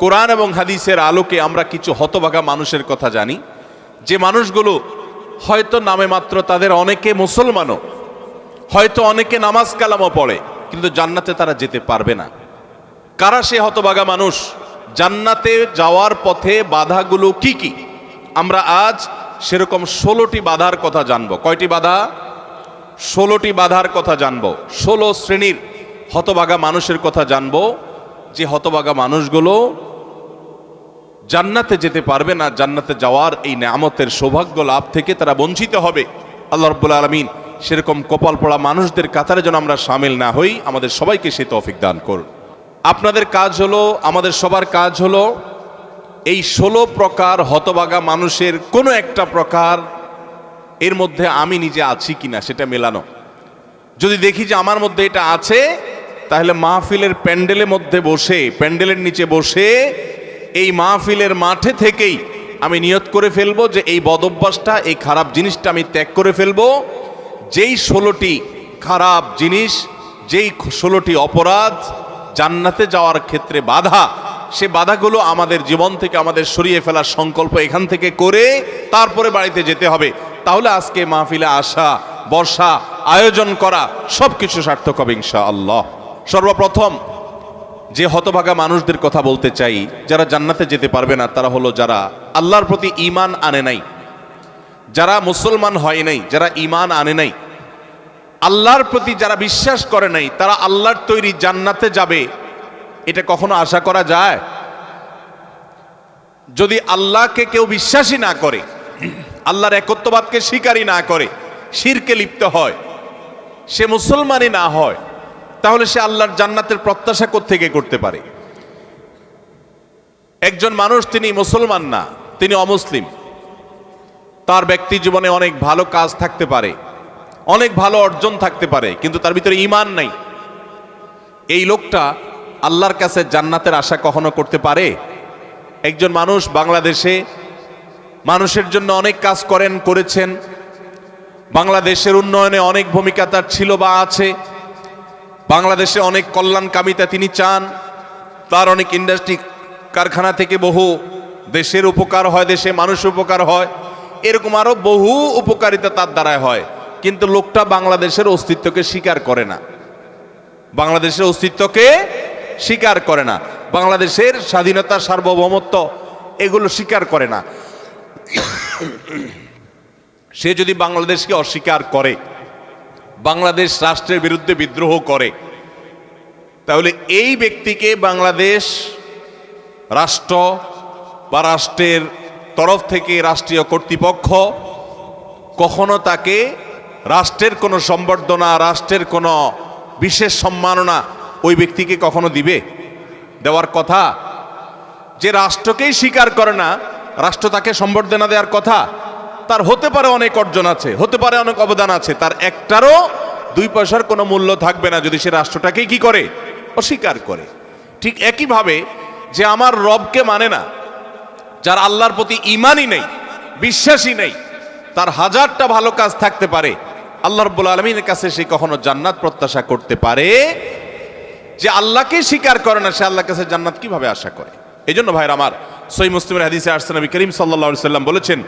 কোরআন এবং হাদিসের আলোকে আমরা কিছু হতভাগা মানুষের কথা জানি, যে মানুষগুলো হয়তো নামে মাত্র তাদের অনেকে মুসলমানও, হয়তো অনেকে নামাজ কালামও পড়ে, কিন্তু জান্নাতে তারা যেতে পারবে না। কারা সে হতভাগা মানুষ? জান্নাতে যাওয়ার পথে বাধাগুলো কি কি? আমরা আজ সেরকম 16টি বাধার কথা জানবো। কয়টি বাধা? 16টি বাধার কথা জানবো। 16 শ্রেণীর হতভাগা মানুষের কথা জানবো, যে হতভাগা মানুষগুলো জান্নাতে যেতে পারবে না। জান্নাতে যাওয়ার এই নেয়ামতের সৌভাগ্য লাভ থেকে তারা বঞ্চিত হবে। আল্লাহ রাব্বুল আলামিন সেরকম কপাল পড়া মানুষদের কাতারে যেন আমরা শামিল না হই, আমাদের সবাইকে সে তৌফিক দান করুন। আপনাদের কাজ হলো, আমাদের সবার কাজ হলো, এই 16 প্রকার হতভাগা মানুষের কোনো একটা প্রকার এর মধ্যে আমি নিজে আছি কিনা সেটা মেলানো। যদি দেখি যে আমার মধ্যে এটা আছে, তাহলে মাহফিলের প্যান্ডেলের মধ্যে বসে, প্যান্ডেলের নিচে বসে এই মাহফিলের মাঠে থেকেই আমি নিয়ত করে ফেলবো যে এই বদঅভ্যাসটা, এই খারাপ জিনিসটা আমি ত্যাগ করে ফেলবো। যেই 16টি খারাপ জিনিস, যেই 16টি অপরাধ জান্নাতে যাওয়ার ক্ষেত্রে বাধা, সে বাধাগুলো আমাদের জীবন থেকে আমাদের সরিয়ে ফেলার সংকল্প এখান থেকে করে তারপরে বাড়িতে যেতে হবে। তাহলে আজকে মাহফিলে আসা, বর্ষা, আয়োজন করা সবকিছু সার্থক হবে ইনশাআল্লাহ। সর্বপ্রথম যে হতভাগা মানুষদের কথা বলতে চাই, যারা জান্নাতে যেতে পারবে না, তারা হলো যারা আল্লাহর প্রতি ঈমান আনে নাই, যারা মুসলমান হয় নাই, যারা ঈমান আনে নাই, আল্লাহর প্রতি যারা বিশ্বাস করে নাই, তারা আল্লাহর তৈরি জান্নাতে যাবে এটা কখনো আশা করা যায়? যদি আল্লাহকে কেউ বিশ্বাসী না করে, আল্লাহর একত্ববাদকে স্বীকারই না করে, শিরকে লিপ্ত হয়, সে মুসলমানই না হয়, তাহলে সে আল্লাহর জান্নাতের প্রত্যাশা কোত্থেকে করতে পারে? একজন মানুষ তিনি মুসলমান না, তিনি অমুসলিম, তার ব্যক্তি জীবনে অনেক ভালো কাজ থাকতে পারে, অনেক ভালো অর্জন থাকতে পারে, কিন্তু তার ভিতরে ঈমান নাই। এই লোকটা আল্লাহর কাছে জান্নাতের আশা কখনো করতে পারে? একজন মানুষ বাংলাদেশে মানুষের জন্য অনেক কাজ করেছেন, বাংলাদেশের উন্নয়নে অনেক ভূমিকা তার ছিল বা আছে, বাংলাদেশে অনেক কল্যাণকামিতা তিনি চান, তার অনেক ইন্ডাস্ট্রি কারখানা থেকে বহু দেশের উপকার হয়, দেশে মানুষের উপকার হয়, এরকম আরো বহু উপকারিতা তার দ্বারায় হয়, কিন্তু লোকটা বাংলাদেশের অস্তিত্বকে স্বীকার করে না, বাংলাদেশের অস্তিত্বকে স্বীকার করে না, বাংলাদেশের স্বাধীনতা, সার্বভৌমত্ব এগুলো স্বীকার করে না। সে যদি বাংলাদেশকে অস্বীকার করে, বাংলাদেশ রাষ্ট্রের বিরুদ্ধে বিদ্রোহ করে, তাহলে এই ব্যক্তিকে বাংলাদেশ রাষ্ট্র বা রাষ্ট্রের তরফ থেকে রাষ্ট্রীয় কর্তৃপক্ষ কখনো তাকে রাষ্ট্রের কোনো সম্বর্ধনা, রাষ্ট্রের কোনো বিশেষ সম্মাননা ওই ব্যক্তিকে কখনো দিবে? দেওয়ার কথা। যে রাষ্ট্রকেই স্বীকার করে না, রাষ্ট্র তাকে সম্বর্ধনা দেওয়ার কথা? তার হতে পারে অনেক অর্জন আছে, হতে পারে অনেক অবদান আছে, তার একটারও 2 পয়সার কোনো মূল্য থাকবে না যদি সে রাষ্ট্রটাকেই কি করে? অস্বীকার করে। ঠিক একইভাবে যে আমার রবকে মানে না, যার আল্লাহর প্রতি ঈমানই নেই, বিশ্বাসই নেই, তার হাজারটা ভালো কাজ থাকতে পারে, আল্লাহ রাব্বুল আলামিনের কাছে সে কখনো জান্নাত প্রত্যাশা করতে পারে? যে আল্লাহকে স্বীকার করে না, সে আল্লাহর কাছে জান্নাত কিভাবে আশা করে? এই জন্য ভাইরা আমার, সহিহ মুসলিমের হাদিসে আসছে, নবী করিম সাল্লাল্লাহু আলাইহি সাল্লাম বলেছেন,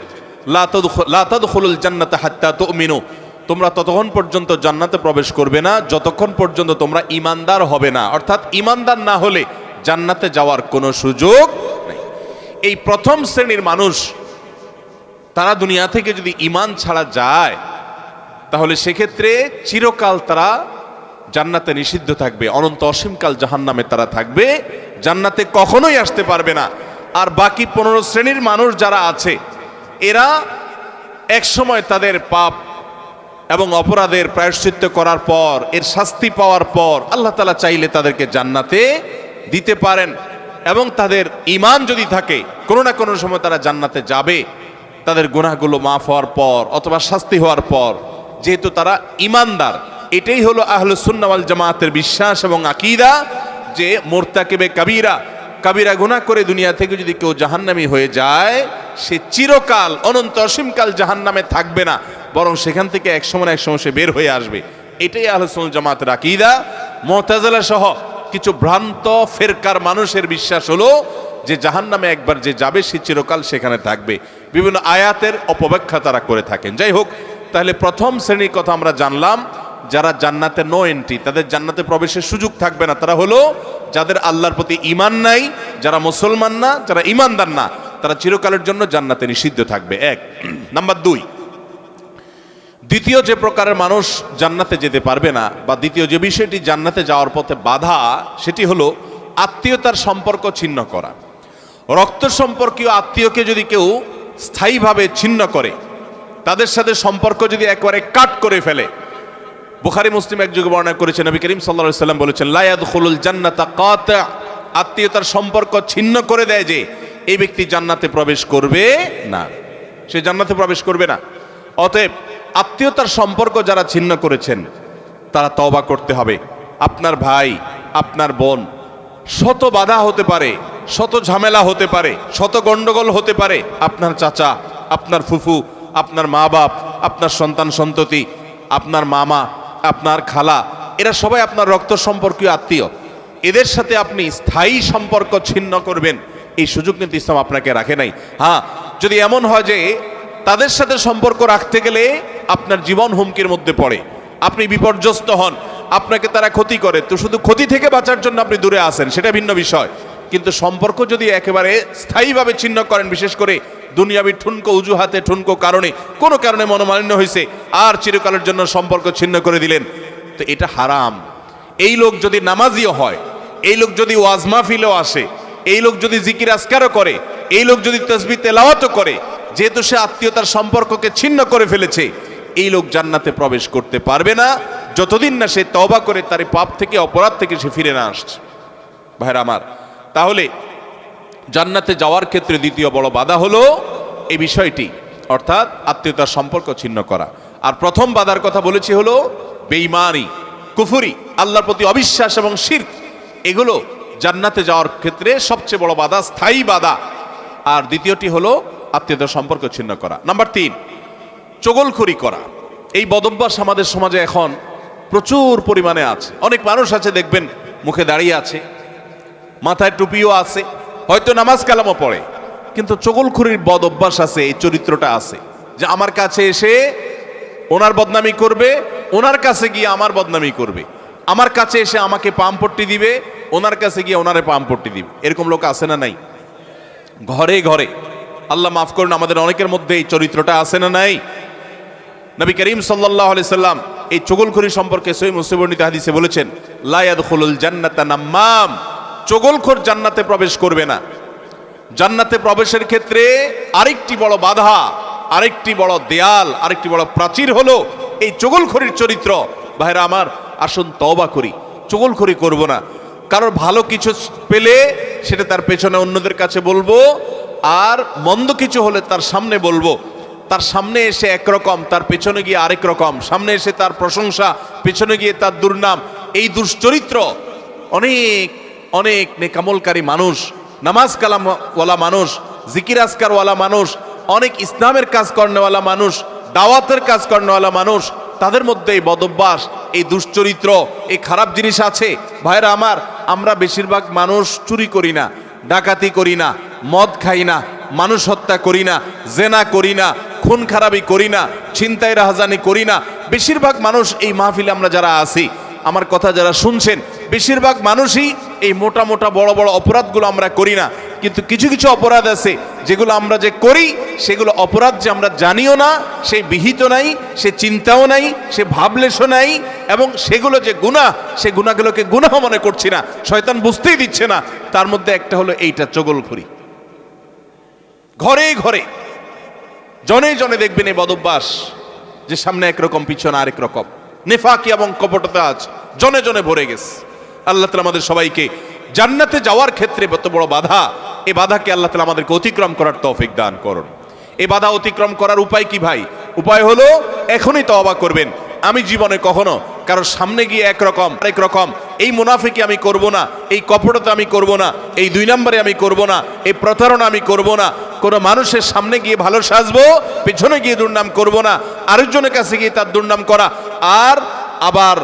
লা তাদখুলুল জান্নাতা হাত্তা তুমিনু, তোমরা ততক্ষণ পর্যন্ত জান্নাতে প্রবেশ করবে না যতক্ষণ পর্যন্ত তোমরা ঈমানদার হবে না। অর্থাৎ ঈমানদার না হলে জান্নাতে যাওয়ার কোনো সুযোগ নেই। এই প্রথম শ্রেণীর মানুষ, তারা দুনিয়া থেকে যদি ঈমান ছাড়া যায়, তাহলে সেক্ষেত্রে চিরকাল তারা জান্নাতে নিষিদ্ধ থাকবে, অনন্ত অসীমকাল জাহান্নামে তারা থাকবে, জান্নাতে কখনোই আসতে পারবে না। আর বাকি 15 শ্রেণীর মানুষ যারা আছে, এরা এক সময় তাদের পাপ এবং অপরাধের প্রায়শ্চিত্ত করার পর, এর শাস্তি পাওয়ার পর আল্লাহ তাআলা চাইলে তাদেরকে জান্নাতে দিতে পারেন, এবং তাদের ঈমান যদি থাকে কোনো না কোনো সময় তারা জান্নাতে যাবে, তাদের গুনাহগুলো মাফ হওয়ার পর অথবা শাস্তি হওয়ার পর, যেহেতু তারা ঈমানদার। এটাই হলো আহলুস সুন্নাহ ওয়াল জামাতের বিশ্বাস এবং আকীদা, যে মুরতাকিবে কাবীরা, কাবীরা গুনাহ করে দুনিয়া থেকে যদি কেউ জাহান্নামী হয়ে যায়, সে চিরকাল অনন্ত অসীমকাল জাহান্নামে থাকবে না, বরং সেখান থেকে এক সময় সে বের হয়ে আসবে। এটাই আহলুস সুন্নাহ জামাতের আকীদা। মুতাজিলা সহ কিছু ভ্রান্ত ফেরকার মানুষের বিশ্বাস হলো যে জাহান্নামে একবার যে যাবে সে চিরকাল সেখানে থাকবে। বিভিন্ন আয়াতের অপব্যাখ্যা তারা করে থাকেন। যাই হোক, তাহলে প্রথম শ্রেণীর কথা আমরা জানলাম, যারা জান্নাতে নো এন্ট্রি, তাদের জান্নাতে প্রবেশের সুযোগ থাকবে না, তারা হলো যাদের আল্লাহর প্রতি ঈমান নাই, যারা মুসলমান না, যারা ঈমানদার না, তারা চিরকালের জন্য জান্নাতে নিষিদ্ধ থাকবে। এক নাম্বার 2, দ্বিতীয় যে প্রকারের মানুষ জান্নাতে যেতে পারবে না, বা দ্বিতীয় যে বিষয়টি জান্নাতে যাওয়ার পথে বাধা, সেটি হলো আত্মীয়তার সম্পর্ক ছিন্ন করা। রক্ত সম্পর্কীয় আত্মীয়কে যদি কেউ স্থায়ীভাবে ছিন্ন করে, তাদের সাথে সম্পর্ক যদি একবারে কাট করে ফেলে, বুখারী মুসলিম এক যুগে বর্ণনা করেছেন, নবী করিম সাল্লাল্লাহু আলাইহি ওয়াসাল্লাম বলেছেন, লা ইয়াদখুলুল জান্নাতা কাতি', আত্মীয়তার সম্পর্ক ছিন্ন করে দেয় যে এই ব্যক্তি জান্নাতে প্রবেশ করবে না, সে জান্নাতে প্রবেশ করবে না। অতএব আত্মীয়তার সম্পর্ক যারা ছিন্ন করেছেন তারা তওবা করতে হবে। আপনার ভাই, আপনার বোন, শত বাধা হতে পারে, শত ঝামেলা হতে পারে, শত গন্ডগোল হতে পারে, আপনার চাচা, আপনার ফুফু, আপনার মা বাপ, আপনার সন্তান সন্ততি, আপনার মামা, আপনার খালা, এরা সবাই আপনার রক্ত সম্পর্কীয় আত্মীয়। এদের সাথে আপনি স্থায়ী সম্পর্ক ছিন্ন করবেন, এই সুযোগ কিন্তু ইসলাম আপনাকে রাখে নাই। হ্যাঁ, যদি এমন হয় যে তাদের সাথে সম্পর্ক রাখতে গেলে আপনার জীবন হুমকির মধ্যে পড়ে, আপনি বিপর্যস্ত হন, আপনাকে তারা ক্ষতি করে, তো শুধু ক্ষতি থেকে বাঁচার জন্য আপনি দূরে আসেন, সেটা ভিন্ন বিষয়। কিন্তু সম্পর্ক যদি একেবারে স্থায়ীভাবে ছিন্ন করেন, বিশেষ করে দুনিয়াবি ঠুনকো অজুহাতে, ঠুনকো কারণে, কোনো কারণে মনোমালিন্য হয়েছে, আর চিরকালের জন্য সম্পর্ক ছিন্ন করে দিলেন, তো এটা হারাম। এই লোক যদি নামাজিও হয়, এই লোক যদি ওয়াজ মাহফিলেও আসে, এই লোক যদি জিকির আজকারও করে, এই লোক যদি তাসবিহ তেলাওয়াতও করে, যেহেতু সে আত্মীয়তার সম্পর্ককে ছিন্ন করে ফেলেছে, এই লোক জান্নাতে প্রবেশ করতে পারবে না যতদিন না সে তওবা করে তার পাপ থেকে, অপরাধ থেকে সে ফিরে না আসছে। ভাইরা আমার, তাহলে জান্নাতে যাওয়ার ক্ষেত্রে দ্বিতীয় বড় বাধা হলো এই বিষয়টি, অর্থাৎ আত্মীয়তার সম্পর্ক ছিন্ন করা। আর প্রথম বাধার কথা বলেছি হলো বেঈমানি, কুফরি, আল্লাহর প্রতি অবিশ্বাস এবং শিরক, এগুলো জান্নাতে যাওয়ার ক্ষেত্রে সবচেয়ে বড় বাধা, স্থায়ী বাধা। আর দ্বিতীয়টি হলো আত্মীয়তার সম্পর্ক ছিন্ন করা। নাম্বার 3, চগলখড়ি করা। এই বদভ্যাস আমাদের সমাজে এখন প্রচুর পরিমাণে আছে। অনেক মানুষ আছে দেখবেন মুখে দাঁড়িয়ে আছে, মাথায় টুপিও আছে, হয়তো নামাজ কালামও পড়ে, কিন্তু চগলখড়ির বদ অভ্যাস আছে, এই চরিত্রটা আছে যে আমার কাছে এসে ওনার বদনামি করবে, ওনার কাছে গিয়ে আমার বদনামি করবে, আমার কাছে এসে আমাকে পামপট্টি দিবে, ওনার কাছে গিয়ে ওনারে পামপট্টি দিবে। এরকম লোক আছে না নাই? ঘরে ঘরে, আল্লাহ মাফ করুন, আমাদের অনেকের মধ্যে এই চরিত্রটা আছে না নাই? নবী করিম সাল্লাল্লাহু আলাইহি সাল্লাম এই চগলখড়ি সম্পর্কে সহিহ মুসলিম বর্ণিত হাদিসে বলেছেন, লা ইয়াদখুলুল জান্নাতা নাম্মাম, চগলখোর জান্নাতে প্রবেশ করবে না। জান্নাতে প্রবেশের ক্ষেত্রে আরেকটি বড় বাধা, আরেকটি বড় দেয়াল, আরেকটি বড় প্রাচীর হলো এই চগলখড়ির চরিত্র। ভাইরা আমার, আসুন তওবা করি, চগলখড়ি করব না। কারোর ভালো কিছু পেলে সেটা তার পেছনে অন্যদের কাছে বলবো, আর মন্দ কিছু হলে তার সামনে বলবো। তার সামনে এসে একরকম, তার পেছনে গিয়ে আরেক রকম, সামনে এসে তার প্রশংসা, পেছনে গিয়ে তার দুর্নাম। এই দুশ্চরিত্র অনেক অনেক নেকামলকারী মানুষ, নামাজ কালামওয়ালা মানুষ, জিকির আজকারওয়ালা মানুষ, অনেক ইসলামের কাজ করেওয়ালা মানুষ, দাওয়াতের কাজ করেওয়ালা মানুষ, তাদের মধ্যে এই বদভ্যাস, এই দুশ্চরিত্র, এই খারাপ জিনিস আছে। ভাইরা আমার, আমরা বেশিরভাগ মানুষ চুরি করি না, ডাকাতি করি না, মদ খাই না, মানুষ হত্যা করি না, জেনা করি না, খুন খারাপি করি না, ছিনতাই রাহাজানি করি না। বেশিরভাগ মানুষ এই মাহফিলে আমরা যারা আছি, আমার কথা যারা শুনছেন, বেশিরভাগ মানুষই এই মোটা মোটা বড় বড় অপরাধগুলো আমরা করি না। কিন্তু কিছু কিছু অপরাধ আছে যেগুলো আমরা যে করি, সেগুলো অপরাধ যে আমরা জানিও না, সে বিহিত নাই, সে চিন্তাও নাই, সে ভাবলেশও নাই, এবং সেগুলো যে গুনাহ, সে গুনাহগুলোকে গুনাহ মনে করছি না, শয়তান বুঝতেই দিচ্ছে না। তার মধ্যে একটা হলো এইটা, চগলখড়ি। ঘরে ঘরে, জনে জনে দেখবেন এই বদভ্যাস, যে সামনে একরকম, পিছনে আরেক রকম, নেফাকি এবং কপটতা আজ জনে জনে ভরে গেছে। আল্লাহ তাআলা আমাদের সবাইকে জান্নাতে যাওয়ার ক্ষেত্রে কত বড় বাধা, এই বাধাকে আল্লাহ তাআলা আমাদেরকে অতিক্রম করার তৌফিক দান করুন। এই বাধা অতিক্রম করার উপায় কি ভাই? উপায় হলো এখনই তওবা করবেন। আমি জীবনে কখনো কারোর সামনে গিয়ে একরকম আরেক রকম, এই মুনাফিকি আমি করব না, এই কপটতা আমি করব না, এই 2 নম্বরে আমি করব না, এই প্রতারণা আমি করব না, কোনো মানুষের সামনে গিয়ে ভালো সাজবো, পেছনে গিয়ে দুর্নাম করব না, আরেকজনের কাছে গিয়ে তার দুর্নাম করা, আর আবার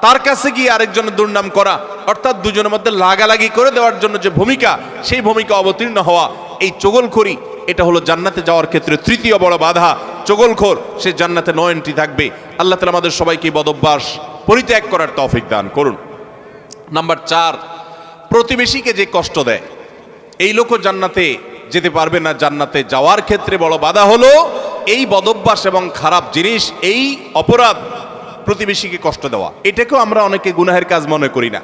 তার কাছে গিয়ে আরেকজনের দুর্নাম করা, অর্থাৎ দুজনের মধ্যে লাগালাগি করে দেওয়ার জন্য যে ভূমিকা, সেই ভূমিকা অবতীর্ণ হওয়া, এই চগলখড়ি, এটা হলো জান্নাতে যাওয়ার ক্ষেত্রে তৃতীয় বড় বাধা। চগলখোর সে জান্নাতে নো এন্ট্রি থাকবে। আল্লাহ তাআলা আমাদের সবাইকে বদঅভ্যাস পরিত্যাগ করার তৌফিক দান করুন। নাম্বার 4, প্রতিবেশীকে যে কষ্ট দেয় এই লোকও জান্নাতে যেতে পারবে না। জান্নাতে যাওয়ার ক্ষেত্রে বড় বাধা হলো এই বদঅভ্যাস এবং খারাপ জিনিস, এই অপরাধ, প্রতিবেশীকে কষ্ট দেওয়া। এটাকেও আমরা অনেকে গুনাহের কাজ মনে করি না।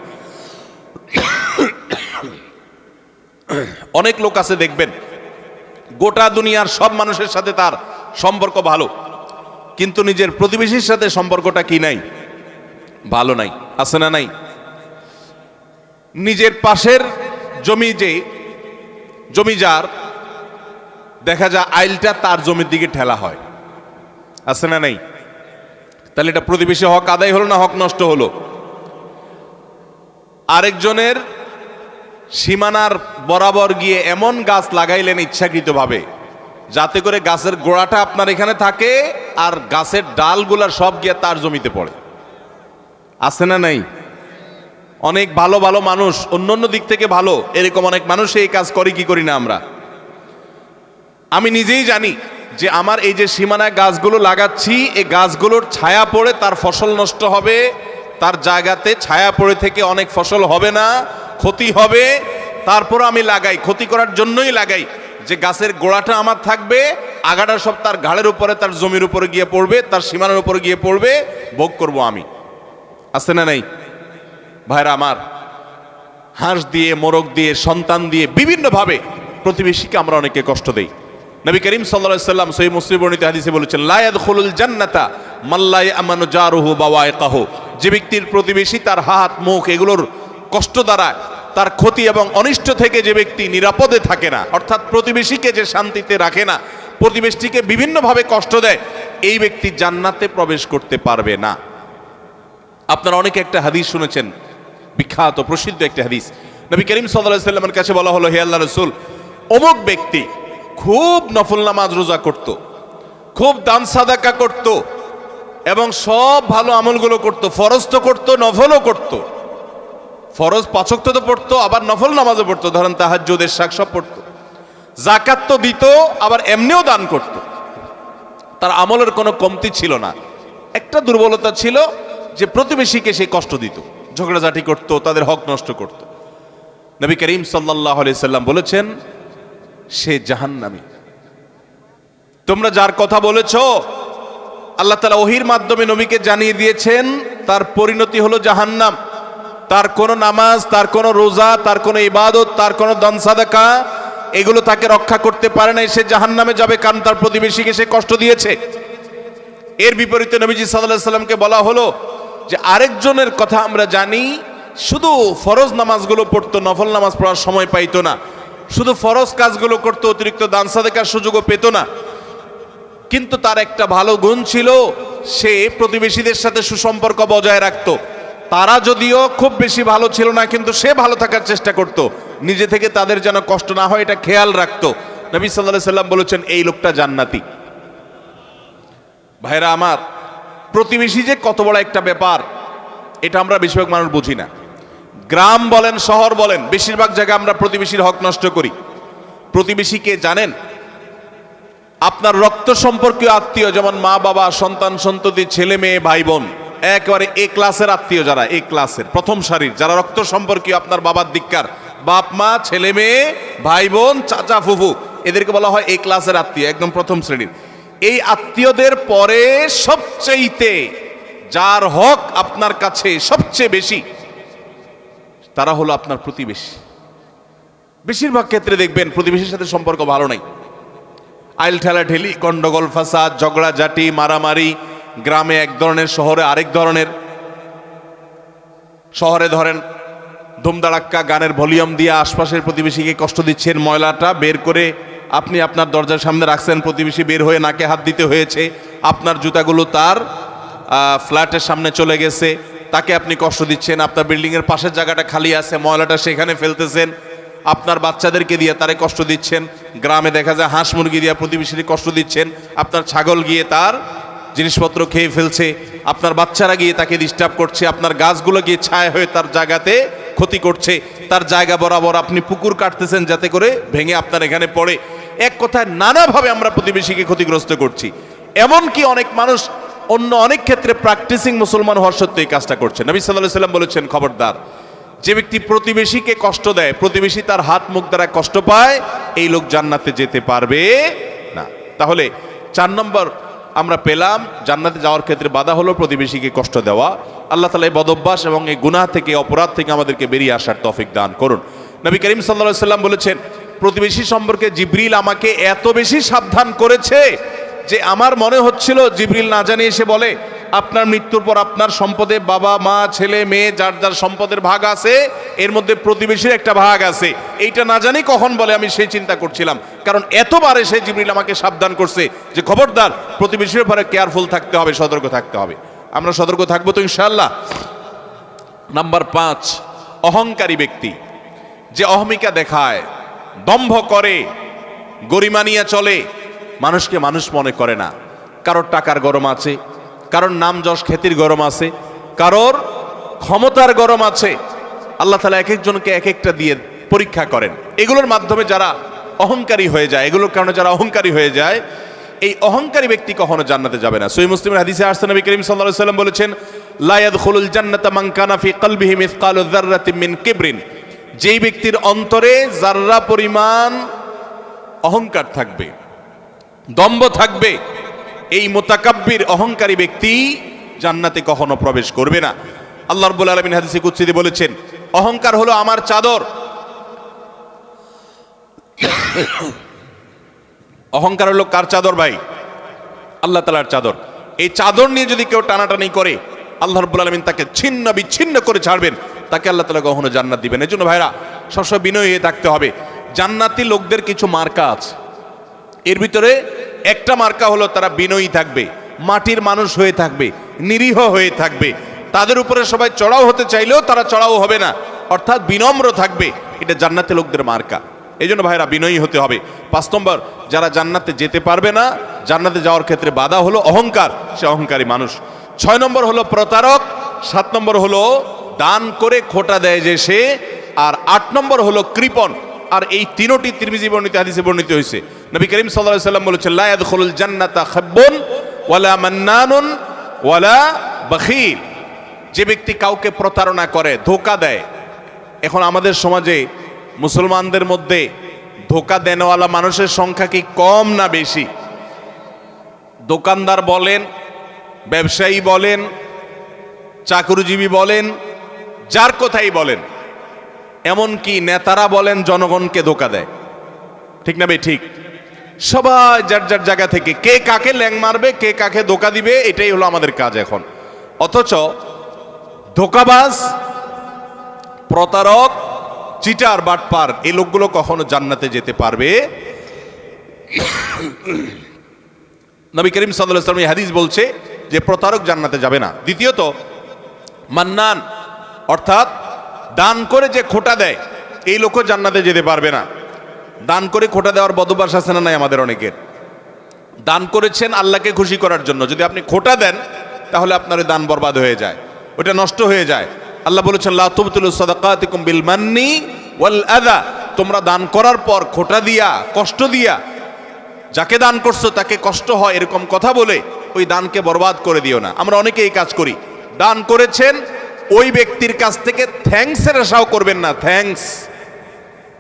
অনেক লোক আছে দেখবেন গোটা দুনিয়ার সব মানুষের সাথে তার সম্পর্ক ভালো, কিন্তু নিজের প্রতিবেশীর সাথে সম্পর্কটা কি নাই, ভালো নাই। আছে না নাই? নিজের পাশের জমি যার, দেখা যায় আইলটা তার জমির দিকে ঠেলা হয়। আছে না নাই? তাহলে এটা প্রতিবেশী হক আদায় হলো না হক নষ্ট হলো? আরেকজনের সীমানার বরাবর গিয়ে এমন গাছ লাগাইলেন ইচ্ছাকৃতভাবে যাতে করে গাছের গোড়াটা আপনার এখানে থাকে আর গাছের ডালগুলা সব গিয়ে তার জমিতে পড়ে। আছে না নাই? অনেক ভালো ভালো মানুষ, অন্যান্য দিক থেকে ভালো, এরকম অনেক মানুষ এই কাজ করে কি করি না আমরা? আমি নিজেই জানি যে আমার এই যে সীমানায় গাছগুলো লাগাচ্ছি, এই গাছগুলোর ছায়া পড়ে তার ফসল নষ্ট হবে, তার জায়গাতে ছায়া পড়ে থেকে অনেক ফসল হবে না, ক্ষতি হবে। তারপর আমি লাগাই, ক্ষতি করার জন্যই লাগাই, যে গাছের গোড়াটা আমার থাকবে, আগাটা সব তার ঘাড়ের উপরে, তার জমির উপরে গিয়ে পড়বে, তার সীমানার উপরে গিয়ে পড়বে, ভোগ করব আমি। আছে না নাই? ভাইরা আমার, হাঁস দিয়ে, মোরগ দিয়ে, সন্তান দিয়ে বিভিন্নভাবে প্রতিবেশীকে আমরা অনেকে কষ্ট দেই। নবী করিম সাল্লাল্লাহু আলাইহি সাল্লাম সহিহ মুসলিম বর্ণিত হাদিসে বলেছেন, লা ইয়াদখুলুল জান্নাতা মান লা ইয়ামানু জারুহু বাওয়াইকাহু। যে ব্যক্তির প্রতিবেশী তার হাত, মুখ এগুলোর কষ্ট দ্বারা, তার ক্ষতি এবং অনিষ্ট থেকে যে ব্যক্তি নিরাপদে থাকে না, অর্থাৎ প্রতিবেশীকে যে শান্তিতে রাখে না, প্রতিবেশীকে বিভিন্নভাবে কষ্ট দেয়, এই ব্যক্তি জান্নাতে প্রবেশ করতে পারবে না। আপনারা অনেকে একটা হাদিস শুনেছেন, বিখ্যাত প্রসিদ্ধ একটা হাদিস। নবী করিম সাল্লাল্লাহু আলাইহি সাল্লামের কাছে বলা হলো, হে আল্লাহর রাসূল, অমুক ব্যক্তি খুব নফল নামাজ রোজা করত, খুব দান সাদাকা করত এবং সব ভালো আমলগুলো করত, ফরজ তো করত, নফলও করত। ফরজ 5 ওয়াক্ত তো পড়তো, আবার নফল নামাজও পড়তো, ধরেন তাহাজ্জুদ, ইশরাক সব পড়তো, যাকাত তো দিত, আবার এমনিও দান করত। তার আমলের কোনো কমতি ছিল না। একটা দুর্বলতা ছিল যে প্রতিবেশীকে সে কষ্ট দিত, ঝগড়াঝাটি করত, তাদের হক নষ্ট করত। নবী করিম সাল্লাল্লাহু আলাইহি সাল্লাম বলেছেন, সে জাহান্নামী। তোমরা যার কথা বলেছো, আল্লাহ তাআলা ওহীর মাধ্যমে নবীকে জানিয়ে দিয়েছেন তার পরিণতি হলো জাহান্নাম। তার কোনো নামাজ, তার কোনো রোজা, তার কোনো ইবাদত, তার কোনো দান সাদাকা এগুলো তাকে রক্ষা করতে পারে না, সে জাহান্নামে যাবে, কারণ তার প্রতিবেশীকে সে কষ্ট দিয়েছে। এর বিপরীতে নবীজি সাল্লাল্লাহু আলাইহি সাল্লামকে বলা হলো যে আরেকজনের কথা আমরা জানি, শুধু ফরজ নামাজগুলো পড়তো, নফল নামাজ পড়ার সময় পাইতো না, শুধু ফরজ কাজগুলো করতো, অতিরিক্ত দান সাদাকার সুযোগও পেত না, কিন্তু তার একটা ভালো গুণ ছিল, সে প্রতিবেশীদের সাথে সুসম্পর্ক বজায় রাখতো। তারা যদিও খুব বেশি ভালো ছিল না, কিন্তু সে ভালো থাকার চেষ্টা করত, নিজে থেকে তাদের যেন কষ্ট না হয় এটা খেয়াল রাখতো। নবী সাল্লাল্লাহু আলাইহি সাল্লাম বলেছেন, এই লোকটা জান্নাতি। ভাইরা আমার, প্রতিবেশী যে কত বড় একটা ব্যাপার, এটা আমরা বেশিরভাগ মানুষ বুঝি না। গ্রাম বলেন, শহর বলেন, বেশিরভাগ জায়গায় আমরা প্রতিবেশীর হক নষ্ট করি। প্রতিবেশীকে জানেন? আপনার রক্ত সম্পর্কীয় আত্মীয়, যেমন মা বাবা, সন্তান সন্ততি, ছেলে মেয়ে, ভাই বোন, একেবারে এ ক্লাসের আত্মীয়, যারা এ ক্লাসের প্রথম সারির, যারা রক্ত সম্পর্কীয়, আপনার বাবার দিককার, বাপ মা, ছেলে মেয়ে, ভাই বোন, চাচা ফুফু, এদেরকে বলা হয় এ ক্লাসের আত্মীয়, একদম প্রথম শ্রেণীর। এই আত্মীয়দের পরে সবচেয়ে যার হক আপনার কাছে সবচেয়ে বেশি, তারা হলো আপনার প্রতিবেশী। বেশিরভাগ ক্ষেত্রে দেখবেন প্রতিবেশীর সাথে সম্পর্ক ভালো নাই, আইল ঠেলা ঠেলি, গন্ডগোল, ফাসাদ, ঝগড়াঝাটি, মারামারি, গ্রামে এক ধরনের, শহরে আরেক ধরনের। শহরে ধরেন ধুমধাড়াক্কা গানের ভলিউম দিয়ে আশপাশের প্রতিবেশীকে কষ্ট দিচ্ছেন, ময়লাটা বের করে আপনি আপনার দরজার সামনে রাখছেন, প্রতিবেশী বের হয়ে নাকে হাত দিতে হয়েছে, আপনার জুতাগুলো তার ফ্ল্যাটের সামনে চলে গেছে, তাকে আপনি কষ্ট দিচ্ছেন, আপনার বিল্ডিংয়ের পাশের জায়গাটা খালি আছে, ময়লাটা সেখানে ফেলতেছেন, আপনার বাচ্চাদেরকে দিয়ে তারে কষ্ট দিচ্ছেন, গ্রামে দেখা যায় হাঁস মুরগি দিয়ে প্রতিবেশীকে কষ্ট দিচ্ছেন, আপনার ছাগল গিয়ে তার জিনিসপত্র খেয়ে ফেলছে, আপনার বাচ্চারা গিয়ে তাকে ডিস্টার্ব করছে, আপনার গাছগুলো গিয়ে ছায়া হয়ে তার জায়গাতে ক্ষতি করছে, তার জায়গা বরাবর আপনি পুকুর কাটতেছেন যাতে করে ভেঙে আপনার এখানে পড়ে। এক কথায় নানাভাবে আমরা প্রতিবেশীকে ক্ষতিগ্রস্ত করছি। এমনকি অনেক মানুষ অন্য অনেক ক্ষেত্রে প্র্যাকটিসিং মুসলমান হওয়ার সত্ত্বেও এই কাজটা করছে। নবী সাল্লাল্লাহু আলাইহি ওয়াসাল্লাম বলেছেন, খবরদার, যে ব্যক্তি প্রতিবেশীকে কষ্ট দেয়, প্রতিবেশী তার হাত মুখ দ্বারা কষ্ট পায়, এই লোক জান্নাতে যেতে পারবে না। তাহলে 4 নম্বর আমরা পেলাম, জান্নাতে যাওয়ার ক্ষেত্রে বাধা হলো প্রতিবেশীকে কষ্ট দেওয়া। আল্লাহ তাআলা এই বদঅভ্যাস এবং এই গুনাহ থেকে, অপরাধ থেকে আমাদেরকে বেরিয়ে আসার তৌফিক দান করুন। নবী করিম সাল্লাল্লাহু আলাইহি ওয়াসাল্লাম বলেছেন, প্রতিবেশী সম্পর্কে জিবরিল আমাকে এত বেশি সাবধান করেছে যে আমার মনে হচ্ছিল জিবরিল না জানিয়ে এসে বলে, আপনার মৃত্যুর পর আপনার সম্পদে বাবা মা ছেলে মেয়ে যার যার সম্পদের ভাগ আছে, এর মধ্যে প্রতিবেশীর একটা ভাগ আছে। এইটা না জানি কখন বলে, আমি সেই চিন্তা করছিলাম। কারণ এতবারে সে জিবরিল আমাকে সাবধান করছে যে খবরদার, প্রতিবেশীর ব্যাপারে কেয়ারফুল থাকতে হবে, সতর্ক থাকতে হবে। আমরা সতর্ক থাকবো তো ইনশাআল্লাহ। নাম্বার 5, অহংকারী ব্যক্তি, যে অহমিকা দেখায়, দম্ভ করে, গরিমা নিয়ে চলে, মানুষকে মানুষ মনে করে না। কারোর টাকার গরম আছে, কারোর নাম যশ খ্যাতির গরম আছে, কারোর ক্ষমতার গরম আছে। আল্লাহ তাআলা এক একজনকে এক একটা দিয়ে পরীক্ষা করেন। এগুলোর মাধ্যমে যারা অহংকারী হয়ে যায়, এগুলোর কারণে যারা অহংকারী হয়ে যায়, এই অহংকারী ব্যক্তি কখনো জান্নাতে যাবে না। সহিহ মুসলিমের হাদিসে আসছে, নবী করিম সাল্লাল্লাহু আলাইহি ওয়াসাল্লাম বলেছেন, লা ইয়াদখুলুল জান্নাতা মান কানা ফি কলবিহি মিসকালু যাররাতিন মিন কিবরিন। যেই ব্যক্তির অন্তরে যাররা পরিমাণ অহংকার থাকবে, দম্ভ থাকবে, এই মুতাকাব্বির অহংকারী ব্যক্তি জান্নাতে কখনো প্রবেশ করবে না। আল্লাহ রাব্বুল আলামিন হাদিসে কুদসিতে বলেছেন, অহংকার হলো আমার চাদর। অহংকার হলো কার চাদর ভাই? আল্লাহ তাআলার চাদর। এই চাদর নিয়ে যদি কেউ টানাটানি করে, আল্লাহ রাব্বুল আলামিন তাকে ছিন্ন বিচ্ছিন্ন করে ছাড়বেন, তাকে আল্লাহ তাআলা কখনো জান্নাত দিবেন। এজন্য ভাইরা সবসময় বিনয়ী হয়ে থাকতে হবে। জান্নাতি লোকদের কিছু মার্কা আছে, এর ভিতরে একটা মার্কা হলো তারা বিনয়ী থাকবে, মাটির মানুষ হয়ে থাকবে, নিরীহ হয়ে থাকবে। তাদের উপরে সবাই চড়াও হতে চাইলেও তারা চড়াও হবে না, অর্থাৎ বিনম্র থাকবে। এটা জান্নাতি লোকদের মার্কা। এই জন্য ভাইরা বিনয়ী হতে হবে। 5 নম্বর, যারা জান্নাতে যেতে পারবে না, জান্নাতে যাওয়ার ক্ষেত্রে বাধা হলো অহংকার, সে অহংকারী মানুষ। 6 নম্বর হলো প্রতারক। 7 নম্বর হলো দান করে খোটা দেয় যে সে। আর 8 নম্বর হলো কৃপণ। আর এই তিনটি তিরমিজি বর্ণিত হাদিসে বর্ণিত হয়েছে। নবী করিম সাল্লাল্লাহু আলাইহি ওয়াসাল্লাম বলেছেন, লা ইয়াদখুলুল জান্নাতা খাব্বুন ওয়ালা মান্নানুন ওয়ালা বাখিল। যে ব্যক্তি কাউকে প্রতারণা করে, ধোঁকা দেয়। এখন আমাদের সমাজে মুসলমানদের মধ্যে ধোঁকা দেনওয়ালা মানুষের সংখ্যা কি কম না বেশি? দোকানদার বলেন, ব্যবসায়ী বলেন, চাকরিজীবী বলেন, যার কথাই বলেন, এমনকি নেতারা বলেন, জনগণকে ধোঁকা দেয়। ঠিক না ভাই? ঠিক। সবাই যার যার জায়গা থেকে কে কাকে ল্যাং মারবে, কে কাকে ধোঁকা দিবে, এটাই হলো আমাদের কাজ এখন। অথচ ধোঁকাবাজ, প্রতারক, চিটার, বাটপার, এই লোকগুলো কখনো জান্নাতে যেতে পারবে। নবী করিম সাল্লাল্লাহু আলাইহি ওয়াসাল্লাম এই হাদিস বলছে যে প্রতারক জান্নাতে যাবে না। দ্বিতীয়ত, মান্নান, অর্থাৎ দান করে যে খোটা দেয়, এই লোকও জান্নাতে যেতে পারবে না। দান করে খোটা দেওয়ার বদভ্যাস আছে না নাই আমাদের অনেকের? দান করেছেন আল্লাহকে খুশি করার জন্য, যদি আপনি খোটা দেন তাহলে আপনার দান বরবাদ হয়ে যায়, ওটা নষ্ট হয়ে যায়। আল্লাহ বলেছেন, লা তুবতিলু সাদাকাতিকুম বিল মান্নি ওয়াল আযা। তোমরা দান করার পর খোটা দিয়া, কষ্ট দিয়া, যাকে দান করছো তাকে কষ্ট হয় এরকম কথা বলে ওই দানকে বরবাদ করে দিও না। আমরা অনেকে এই কাজ করি। দান করেছেন, ওই ব্যক্তির কাছ থেকে থ্যাঙ্কসের আশাও করবেন না। থ্যাঙ্কস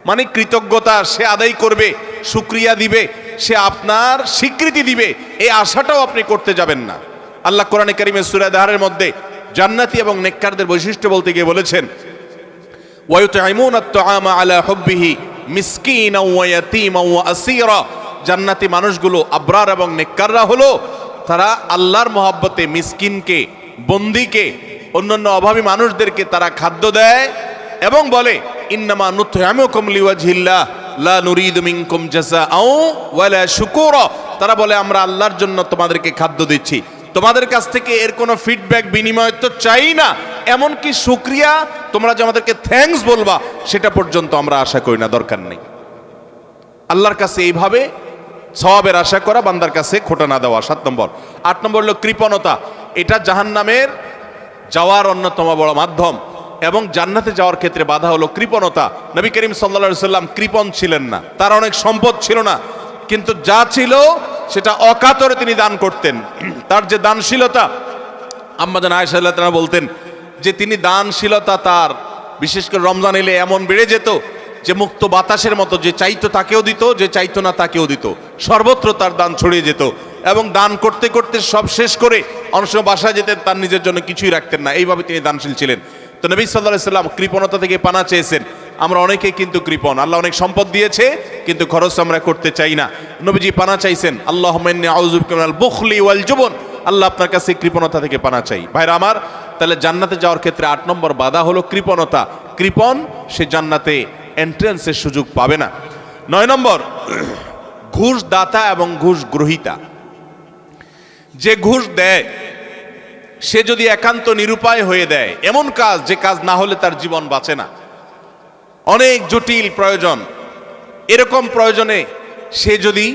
মানে কৃতজ্ঞতা, সে আদায় করবে, শুকরিয়া দিবে, সে আপনার স্বীকৃতি দিবে, এই আশাটাও আপনি করতে যাবেন না। আল্লাহ কোরআনে কারীমের সূরা দাহরের মধ্যে জান্নাতি এবং নেককারদের বৈশিষ্ট্য বলতে গিয়ে বলেছেন, ওয়ায়ুতঈমুনা আত-তাআমা আলা হুব্বিহি মিসকিনাও ওয়া ইয়াতীমান ওয়া আসীরা। জান্নাতি মানুষগুলো, আবরার এবং নেককাররা হলো তারা আল্লাহর মহব্বতে মিসকিনকে, বন্দীকে, অন্যান্য অভাবী মানুষদেরকে তারা খাদ্য দেয় এবং বলে, ইন্নামা নুতঈমুকুম লিওয়াজহিল্লাহ লা নুরিদু মিনকুম জাযাআও ওয়ালা শুকুরা। তারা বলে, আমরা আল্লাহর জন্য তোমাদেরকে খাদ্য দিচ্ছি, তোমাদের কাছ থেকে এর কোনো ফিডব্যাক, বিনিময় তো চাই না, এমনকি শুকরিয়া, তোমরা যে আমাদেরকে থ্যাঙ্কস বলবা সেটা পর্যন্ত আমরা আশা করি না, দরকার নেই। আল্লাহর কাছে এইভাবে সওয়াবের আশা করা, বান্দার কাছে খোটা না দেওয়া 7 নম্বর। 8 নম্বর হলো কৃপণতা। এটা জাহান্নামের যাওয়ার অন্যতম বড় মাধ্যম এবং জান্নাতে যাওয়ার ক্ষেত্রে বাধা হলো কৃপণতা। নবী করিম সাল্লাল্লাহু আলাইহি সাল্লাম কৃপণ ছিলেন না, তার অনেক সম্পদ ছিল না, কিন্তু যা ছিল সেটা অকাতরে তিনি দান করতেন। তার যে দানশীলতা, আম্মা জান আয়েশা রাদিয়াল্লাহু তাআলা বলতেন যে তিনি দানশীলতা তার বিশেষ করে রমজান এলে এমন বেড়ে যেত যে মুক্ত বাতাসের মতো, যে চাইতো তাকেও দিত, যে চাইতো না তাকেও দিত, সর্বত্র তার দান ছড়িয়ে যেত এবং দান করতে করতে সব শেষ করে অনেক সময় বাসায় যেতেন, তার নিজের জন্য কিছুই রাখতেন না। এইভাবে তিনি দানশীল ছিলেন। তো নবী সাল্লাল্লাহু আলাইহি সাল্লাম কৃপণতা থেকে পানা চেয়েছেন। আমরা অনেকেই কিন্তু কৃপণ, আল্লাহ অনেক সম্পদ দিয়েছে কিন্তু খরচ আমরা করতে চাই না। নবীজি পানা চাইছেন, আল্লাহুম্মা ইন্নী আউযু বিকা মিনাল বুখলি ওয়াল জুবন, আল্লাহ আপনার কাছে কৃপণতা থেকে পানা চাই। ভাইরা আমার, তাহলে জান্নাতে যাওয়ার ক্ষেত্রে 8 নম্বর বাধা হলো কৃপণতা। কৃপণ সে জান্নাতে এন্ট্রান্সের সুযোগ পাবে না। 9 নম্বর, ঘুষ দাতা এবং ঘুষ গ্রহীতা। যে ঘুষ দেয় সে যদি একান্ত নিরুপায় হয়ে দেয়, এমন কাজ যে কাজ না হলে তার জীবন বাঁচে না, অনেক জটিল প্রয়োজন, এরকম প্রয়োজনে সে যদি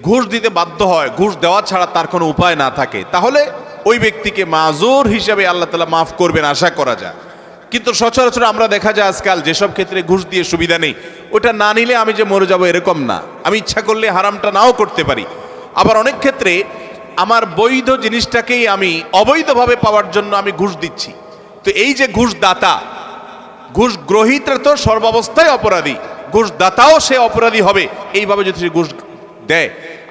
ঘুষ দিতে বাধ্য হয়, ঘুষ দেওয়া ছাড়া তার কোনো উপায় না থাকে, তাহলে ওই ব্যক্তিকে মাজুর হিসেবে আল্লাহ তাআলা মাফ করবেন আশা করা যায়। কিন্তু সচরাচর আমরা দেখা যায় আজকাল যেসব ক্ষেত্রে ঘুষ দিয়ে সুবিধা নেই, ওটা না নিলে আমি যে মরে যাব এরকম না, আমি ইচ্ছা করলে হারামটা নাও করতে পারি। আবার অনেক ক্ষেত্রে আমার বৈধ জিনিসটাকেই আমি অবৈধভাবে পাওয়ার জন্য আমি ঘুষ দিচ্ছি। তো এই যে ঘুষ দাতা, ঘুষ গ্রহীতা তো সর্বাবস্থায় অপরাধী, ঘুষ দাতাও সে অপরাধী হবে এইভাবে যদি সে ঘুষ দেয়।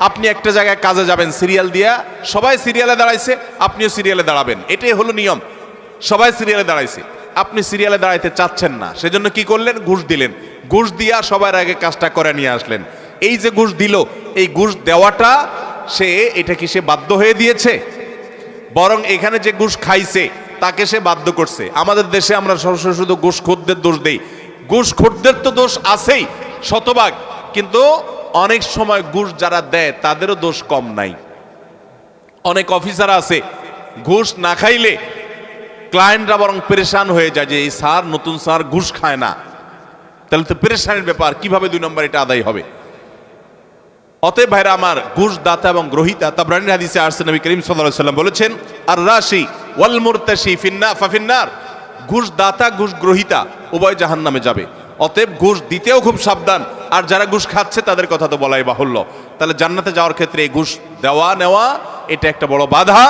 আপনি একটা জায়গায় কাজে যাবেন, সিরিয়াল দিয়া, সবাই সিরিয়ালে দাঁড়াইছে, আপনিও সিরিয়ালে দাঁড়াবেন, এটাই হলো নিয়ম। সবাই সিরিয়ালে দাঁড়াইছে, আপনি সিরিয়ালে দাঁড়াইতে চাচ্ছেন না, সেজন্য কি করলেন? ঘুষ দিলেন। ঘুষ দিয়া সবার আগে কাজটা করে নিয়ে আসলেন। এই যে ঘুষ দিল, এই ঘুষ দেওয়াটা সে, এটা কি সে বাধ্য হয়ে দিয়েছে? বরং এখানে যে ঘুষ খাইছে তাকে সে বাধ্য করছে। আমাদের দেশে আমরা সরাসরি শুধু ঘুষখোরদের দোষ দেই। ঘুষখোরদের তো দোষ আছেই শতভাগ, কিন্তু অনেক সময় ঘুষ যারা দেয় তাদেরও দোষ কম নাই। অনেক অফিসার আছে ঘুষ না খাইলে ক্লায়েন্টরা বরং পেরেশান হয়ে যায় যে এই স্যার, নতুন স্যার ঘুষ খায় না, তাহলে তো পেরেশানের ব্যাপার, কিভাবে 2 নম্বর এটা আদায় হবে। অতএব ভাইরা আমার, ঘুষ দাতা এবং গ্রহীতা, তাবরানী হাদিসে আসছে নবী করিম সাল্লাল্লাহু আলাইহি সাল্লাম বলেছেন, আর রাশি ওয়াল মুরতাশি ফাফিন্নার, ঘুষ দাতা ঘুষ গ্রহীতা উভয় জাহান্নামে যাবে। অতএব ঘুষ দিতেও খুব সাবধান, আর যারা ঘুষ খাচ্ছে তাদের কথা তো বলাই বাহুল্য। তাহলে জান্নাতে যাওয়ার ক্ষেত্রে এই ঘুষ দেওয়া নেওয়া এটা একটা বড় বাধা,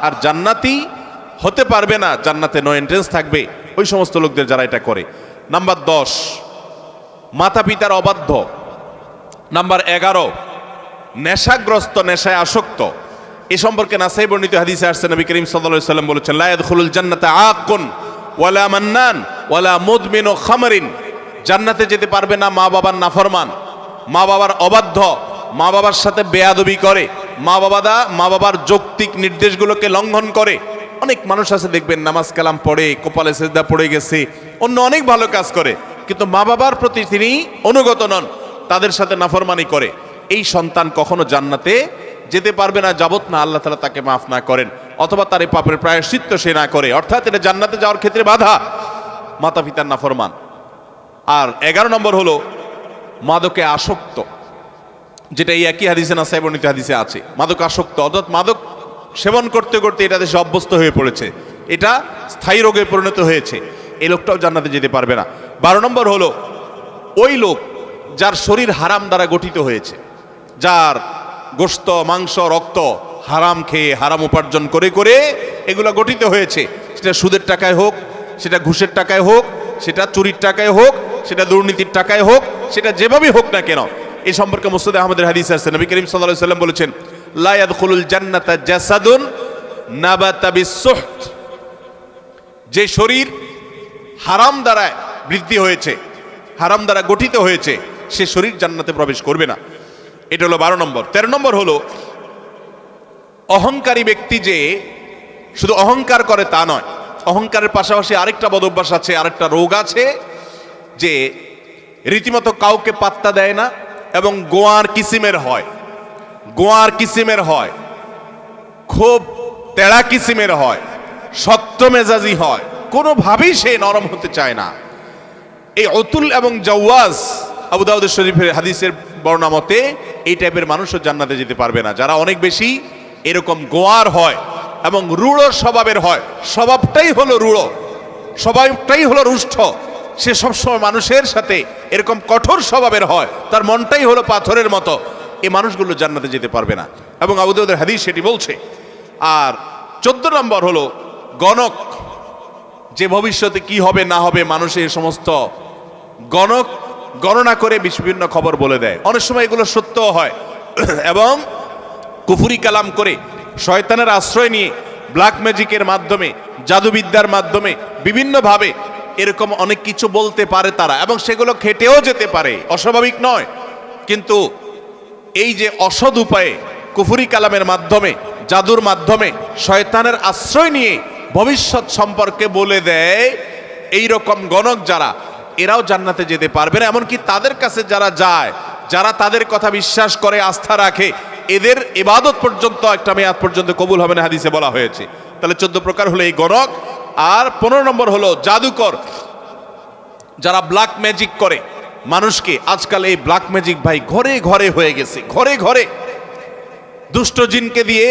আর জান্নাতি হতে পারবে না, জান্নাতে নো এন্ট্রেন্স থাকবে ওই সমস্ত লোকদের যারা এটা করে। নাম্বার 10, মাতা পিতার অবাধ্য। নাম্বার 11, নেশাগ্রস্ত, নেশায় আসক্ত। এ সম্পর্কে নাসাই বর্ণিত হাদিসে আসছে নবী করিম সাল্লাল্লাহু আলাইহি সাল্লাম বলেছেন, লা ইয়াদখুলুল জান্নাতা আকুন ওয়ালা মান্নান ওয়ালা মুদমিনু খামরিন, জান্নাতে যেতে পারবে না মা বাবার নাফরমান, মা বাবার অবাধ্য, মা বাবার সাথে বেয়াদবি করে, মা বাবার যৌক্তিক নির্দেশগুলোকে লঙ্ঘন করে। অনেক মানুষ আছে দেখবেন নামাজ কালাম পড়ে, কপালে সেজদা পড়ে গেছে, অন্য অনেক ভালো কাজ করে, কিন্তু মা বাবার প্রতি তিনি অনুগত নন, তাদের সাথে নাফরমানি করে। এই সন্তান কখনো জান্নাতে যেতে পারবে না যাবত না আল্লাহ তাআলা তাকে মাফ না করেন, অথবা তার এই পাপের প্রায়শ্চিত্ত সে না করে। অর্থাৎ এটা জান্নাতে যাওয়ার ক্ষেত্রে বাধা, মাতা পিতার নাফরমান। আর 11 নম্বর হলো মাদকে আসক্ত, যেটা এই একই হাদিসে নাসাই বর্ণিত হাদিসে আছে। মাদক আসক্ত অর্থাৎ মাদক সেবন করতে করতে এটা দেশে অভ্যস্ত হয়ে পড়েছে, এটা স্থায়ী রোগে পরিণত হয়েছে, এই লোকটাও জান্নাতে যেতে পারবে না। 12 নম্বর হলো ওই লোক যার শরীর হারাম দ্বারা গঠিত হয়েছে, যার গোশত, মাংস, রক্ত হারাম খেয়ে, হারাম উপার্জন করে করে এগুলো গঠিত হয়েছে, সেটা সুদের টাকায় হোক, সেটা ঘুষের টাকায় হোক, সেটা চুরির টাকায় হোক, সেটা দুর্নীতির টাকায় হোক, সেটা যেভাবেই হোক না কেন। এই সম্পর্কে মুসনাদ আহমদের হাদিস আছে, নবী করিম সাল্লাল্লাহু আলাইহি সাল্লাম বলেছেন, লা ইয়াদখুলুল জান্নাতা জাসাদুন নাবাতা বিসসুহত, যে শরীর হারাম দ্বারা বৃদ্ধি হয়েছে, হারাম দ্বারা গঠিত হয়েছে, সে শরীর জান্নাতে প্রবেশ করবে না। এটা হলো 12 নম্বর। 13 নম্বর হলো অহংকারী ব্যক্তি, যে শুধু অহংকার করে তা নয়, অহংকারের পাশাপাশি আরেকটা বদ অভ্যাস আছে, আরেকটা রোগ আছে, যে রীতিমতো কাউকে পাত্তা দেয় না এবং গোয়ার কিসিমের হয়, গোয়ার কিসিমের হয়, খুব তেড়া কিসিমের হয়, শক্ত মেজাজি হয়, কোনোভাবেই সে নরম হতে চায় না। এই অতুল এবং জাওয়াজ, আবু দাউদ শরীফের হাদিসের বর্ণনা মতে এই টাইপের মানুষও জান্নাতে যেতে পারবে না। যারা অনেক বেশি এরকম গোয়ার হয় এবং রূঢ় স্বভাবের হয়, স্বভাবটাই হলো রূঢ়, স্বভাবটাই হলো রুষ্ট, সে সবসময় মানুষের সাথে এরকম কঠোর স্বভাবের হয়, তার মনটাই হলো পাথরের মতো, এই মানুষগুলো জান্নাতে যেতে পারবে না। এবং আবু দাউদের হাদিস সেটি বলছে। আর 14 নম্বর হলো গণক, যে ভবিষ্যতে কি হবে না হবে মানুষের সমস্ত গণক গণনা করে বিভিন্ন খবর বলে দেয়। অনেক সময় এগুলো সত্যও হয় এবং কুফরি কালাম করে শয়তানের আশ্রয় নিয়ে ব্ল্যাক ম্যাজিকের মাধ্যমে, জাদুবিদ্যার মাধ্যমে বিভিন্নভাবে এরকম অনেক কিছু বলতে পারে তারা, এবং সেগুলো খেটেও যেতে পারে, অস্বাভাবিক নয়। কিন্তু এই যে অসৎ উপায়ে কুফরি কালামের মাধ্যমে, জাদুর মাধ্যমে শয়তানের আশ্রয় নিয়ে ভবিষ্যৎ সম্পর্কে বলে দেয়, এই রকম গণক যারা, এরাও জান্নাতে যেতে পারবে না। এমনকি তাদের কাছে যারা যায়, যারা তাদের কথা বিশ্বাস করে, আস্থা রাখে, এদের ইবাদত পর্যন্ত একটা মেয়াদ পর্যন্ত কবুল হবে না, হাদিসে বলা হয়েছে। তাহলে 14 প্রকার হলো এই গণক। আর 15 নম্বর হলো জাদুকর, যারা ব্ল্যাক ম্যাজিক করে মানুষকে। আজকাল এই ব্ল্যাক ম্যাজিক ভাই ঘরে ঘরে হয়ে গেছে, ঘরে ঘরে দুষ্ট জিনকে দিয়ে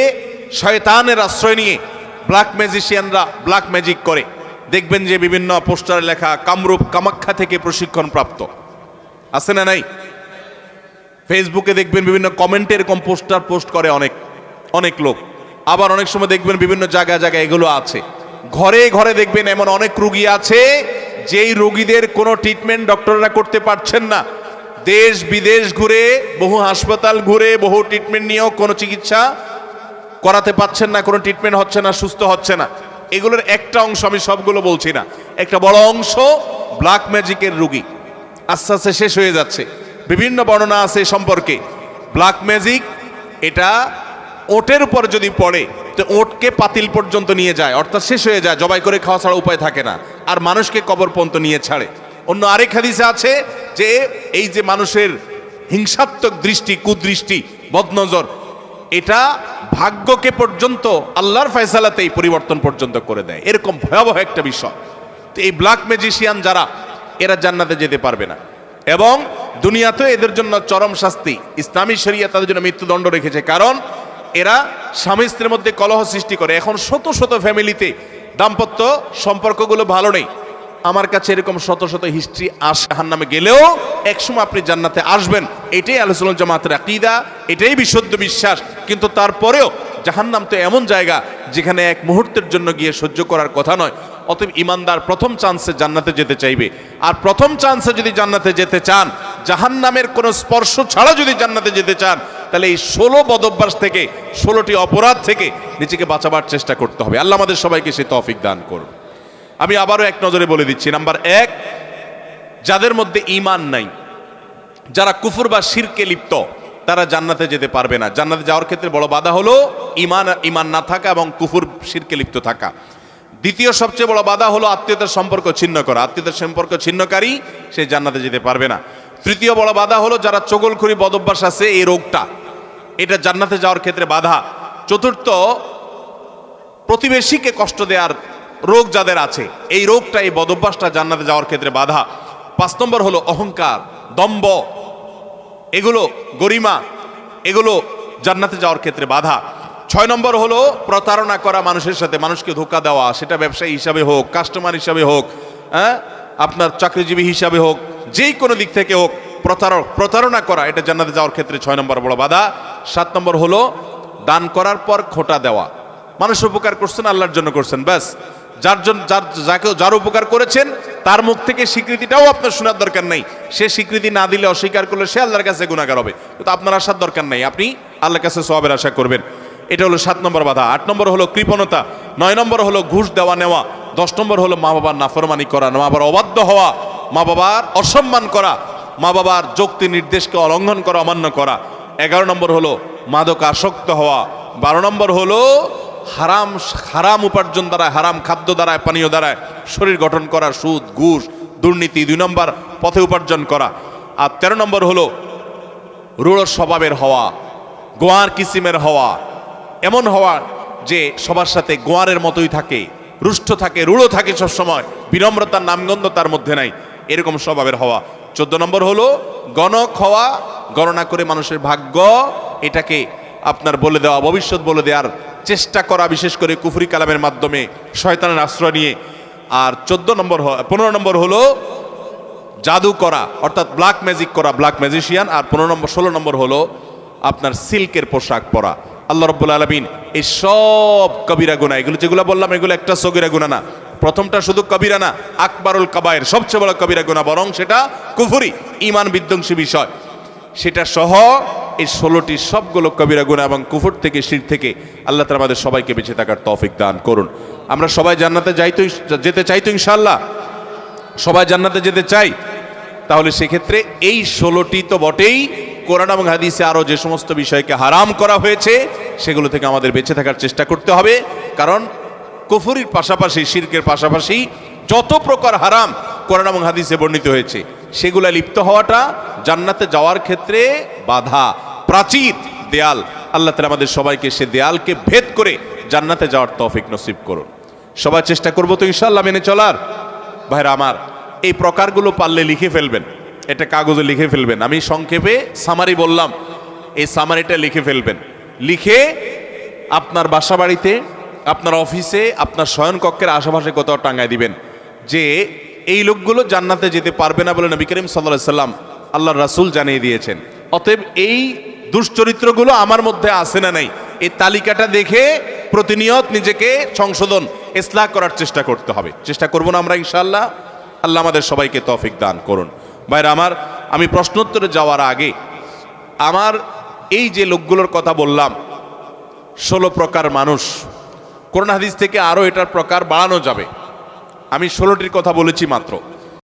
শয়তানের আশ্রয় নিয়ে ব্ল্যাক ম্যাজিশিয়ানরা ব্ল্যাক ম্যাজিক করে। দেখবেন যে বিভিন্ন পোস্টারে লেখা কামরূপ কামাখ্যা থেকে প্রশিক্ষণ প্রাপ্ত, আছে না নাই? ফেসবুকে দেখবেন বিভিন্ন কমেন্টে এরকম পোস্টার পোস্ট করে অনেক অনেক লোক। আবার অনেক সময় দেখবেন বিভিন্ন জায়গায় জায়গায় এগুলো আছে। ঘরে ঘরে দেখবেন এমন অনেক রোগী আছে যেই রোগীদের কোনো ট্রিটমেন্ট ডক্টররা করতে পারছেন না। দেশ বিদেশ ঘুরে, বহু হাসপাতাল ঘুরে, বহু ট্রিটমেন্ট নিয়েও কোনো চিকিৎসা করাতে পারছেন না, কোনো ট্রিটমেন্ট হচ্ছে না, সুস্থ হচ্ছে না। এগুলোর একটা অংশ, আমি সবগুলো বলছি না, একটা বড় অংশ ব্ল্যাক ম্যাজিকের রোগী আস্তে আস্তে শেষ হয়ে যাচ্ছে। বিভিন্ন বর্ণনা আছে সম্পর্কে। ব্ল্যাক ম্যাজিক এটা ওটের উপর যদি পড়ে তো ওটকে পাতিল পর্যন্ত নিয়ে যায়, অর্থাৎ শেষ হয়ে যায়, জবাই করে খাওয়া ছাড়া উপায় থাকে না, আর মানুষকে কবর পর্যন্ত নিয়ে ছাড়ে। অন্য আরেক হাদিসে আছে যে এই যে মানুষের হিংসাত্মক দৃষ্টি, কুদৃষ্টি, বদনজর, এটা ভাগ্যকে পর্যন্ত আল্লাহর ফয়সালাতেই পরিবর্তন পর্যন্ত করে দেয়। এরকম ভয়াবহ একটা বিষয়। তো এই ব্ল্যাক ম্যাজিশিয়ান যারা, এরা জান্নাতে যেতে পারবে না। এবং দুনিয়াতে এদের জন্য চরম শাস্তি, ইসলামী শরিয়া তাদের জন্য মৃত্যুদণ্ড রেখেছে। কারণ এরা স্বামী স্ত্রীর মধ্যে কলহ সৃষ্টি করে। এখন শত শত ফ্যামিলিতে দাম্পত্য সম্পর্কগুলো ভালো নেই। আমার কাছে এরকম শত শত হিস্ট্রি আসে। জাহান্নামে গেলেও একসময় আপনি জান্নাতে আসবেন, এটাই আহলে সুন্নাত জামাতের আকীদা, এটাই বিশুদ্ধ বিশ্বাস। কিন্তু তারপরেও জাহান্নাম তো এমন জায়গা যেখানে এক মুহূর্তের জন্য গিয়ে সহ্য করার কথা নয়। অতএব ইমানদার প্রথম চান্সে জান্নাতে যেতে চাইবে। আর প্রথম চান্সে যদি জান্নাতে যেতে চান, জাহান্নামের কোনো স্পর্শ ছাড়া যদি জান্নাতে যেতে চান, তাহলে এই 16 বদঅভ্যাস থেকে, 16টি অপরাধ থেকে নিজেকে বাঁচাবার চেষ্টা করতে হবে। আল্লাহ আমাদের সবাইকে সে তৌফিক দান করুন। আমি আবারও এক নজরে বলে দিচ্ছি। নাম্বার 1, যাদের মধ্যে ঈমান নাই, যারা কুফর বা শিরকে লিপ্ত, তারা জান্নাতে যেতে পারবে না। জান্নাতে যাওয়ার ক্ষেত্রে বড় বাধা হলো ঈমান না থাকা এবং কুফর শিরকে লিপ্ত থাকা। দ্বিতীয় সবচেয়ে বড় বাধা হলো আত্মীয়তার সম্পর্ক ছিন্ন করা। আত্মীয়তার সম্পর্ক ছিন্নকারী সে জান্নাতে যেতে পারবে না। তৃতীয় বড় বাধা হলো যারা চগলখড়ি বদঅভ্যাস আছে, এই রোগটা, এটা জান্নাতে যাওয়ার ক্ষেত্রে বাধা। চতুর্থ, প্রতিবেশীকে কষ্ট দেওয়ার রোগ যাদের আছে, এই রোগটা, এই বদঅভ্যাসটা জান্নাতে যাওয়ার ক্ষেত্রে বাধা। 5 নম্বর হলো অহংকার, দম্ভ, এগুলো গরিমা, এগুলো জান্নাতে যাওয়ার ক্ষেত্রে বাধা। 6 নম্বর হলো প্রতারণা করা মানুষের সাথে, মানুষকে ধোঁকা দেওয়া, সেটা ব্যবসায়ী হিসাবে হোক, কাস্টমার হিসাবে হোক, আপনার চাকরিজীবী হিসাবে হোক, যেই কোনো দিক থেকে হোক, প্রতারণা করা, এটা জান্নাতে যাওয়ার ক্ষেত্রে 6 নম্বর বড় বাধা। 7 নম্বর হলো দান করার পর খোঁটা দেওয়া। মানুষ উপকার করছেন, আল্লাহর জন্য করছেন, ব্যাস, যার উপকার করেছেন তার মুখ থেকে স্বীকৃতিটাও আপনার শোনার দরকার নাই। সে স্বীকৃতি না দিলে, অস্বীকার করলে সে আল্লাহর কাছে গুনাহগার হবে। কিন্তু আপনার আসার দরকার নাই, আপনি আল্লাহর কাছে সওয়াবের আশা করবেন। এটা হলো 7 নম্বর বাধা। 8 নম্বর হলো কৃপণতা। 9 নম্বর হলো ঘুষ দেওয়া নেওয়া। 10 নম্বর হলো মা বাবার নাফরমানি করা, মা বাবার অবাধ্য হওয়া, মা বাবার অসম্মান করা, মা বাবার যুক্তি নির্দেশকে অলঙ্ঘন করা, অমান্য করা। 11 নম্বর হলো মাদক আসক্ত হওয়া। 12 নম্বর হলো হারাম উপার্জন দ্বারা, হারাম খাদ্য দ্বারা, পানীয় দ্বারা শরীর গঠন করা, সুদ, ঘুষ, দুর্নীতি, 2 নম্বর পথে উপার্জন করা। আর 13 নম্বর হলো রূঢ় স্বভাবের হওয়া, গোয়ার কিসিমের হওয়া, এমন হওয়া যে সবার সাথে গোয়ারের মতোই থাকে, রুষ্ট থাকে, রূঢ় থাকে সবসময়, বিনম্রতার নামগন্ধ তার মধ্যে নাই। এরকম স্বভাবের হওয়া। 14 নম্বর হলো গণক হওয়া, গণনা করে মানুষের ভাগ্য এটাকে আপনার বলে দেওয়া, ভবিষ্যৎ বলে দেওয়ার চেষ্টা করা, বিশেষ করে কুফরি কালামের মাধ্যমে শয়তানের আশ্রয় নিয়ে। আর 15 নম্বর হলো জাদু করা, অর্থাৎ ব্ল্যাক ম্যাজিক করা, ব্ল্যাক ম্যাজিশিয়ান। আর 16 নম্বর হলো আপনার সিল্কের পোশাক পরা। আল্লাহ রাব্বুল আলামিন এই সব কবিরা গুনাহ, এগুলো যেগুলো বললাম এগুলো একটা সগীরা গুনাহ না, প্রথমটা শুধু কবিরা না, আকবারুল কাবায়ের, সবচেয়ে বড় কবিরা গুনাহ, বরং সেটা কুফরি, ঈমান বিধ্বংসী বিষয়। সেটা সহ এই 16টি সবগুলো কবিরা গুনাহ এবং কুফর থেকে, শিরক থেকে আল্লাহ তাআলা আমাদের সবাইকে বেঁচে থাকার তৌফিক দান করুন। আমরা সবাই জান্নাতে যেতে চাই তো ইনশাআল্লাহ? সবাই জান্নাতে যেতে চাই। তাহলে সেক্ষেত্রে এই 16টি তো বটেই, কোরআন এবং হাদিসে আরো যে সমস্ত বিষয়কে হারাম করা হয়েছে সেগুলো থেকে আমাদের বেঁচে থাকার চেষ্টা করতে হবে। কারণ কুফরির পাশাপাশি, শিরকের পাশাপাশি যত প্রকার হারাম কোরআন এবং হাদিসে বর্ণিত হয়েছে সেগুলা লিপ্ত হওয়াটা জান্নাতে যাওয়ার ক্ষেত্রে বাধা, প্রাচীর, দেয়াল। আল্লাহ তাআলা আমাদের সবাইকে সে দেয়ালকে ভেদ করে জান্নাতে যাওয়ার তৌফিক নসিব করুন। সবাই চেষ্টা করবো তো ইনশাআল্লাহ মেনে চলার। ভাইরা আমার, এই প্রকারগুলো পারলে লিখে ফেলবেন, এটা কাগজে লিখে ফেলবেন। আমি সংক্ষেপে সামারি বললাম, এই সামারিটা লিখে ফেলবেন। লিখে আপনার বাসা বাড়িতে, আপনার অফিসে, আপনার শয়নকক্ষের আশেপাশে কোথাও টাঙায় দিবেন যে এই লোকগুলো জান্নাতে যেতে পারবে না বলে নবী করিম সাল্লাল্লাহু আলাইহি সাল্লাম, আল্লাহর রাসূল জানিয়ে দিয়েছেন। অতএব এই দুশ্চরিত্রগুলো আমার মধ্যে আছে না নাই, এই তালিকাটা দেখে প্রতিনিয়ত নিজেকে সংশোধন, ইসলাহ করার চেষ্টা করতে হবে। চেষ্টা করব না আমরা ইনশাআল্লাহ? আল্লাহ আমাদের সবাইকে তৌফিক দান করুন। ভাইরা আমার, আমি প্রশ্নোত্তরে যাওয়ার আগে আমার এই যে লোকগুলোর কথা বললাম, 16 প্রকার মানুষ, কোরআন হাদিস থেকে আরো এটার প্রকার বাড়ানো যাবে। আমি 16টির কথা বলেছি মাত্র।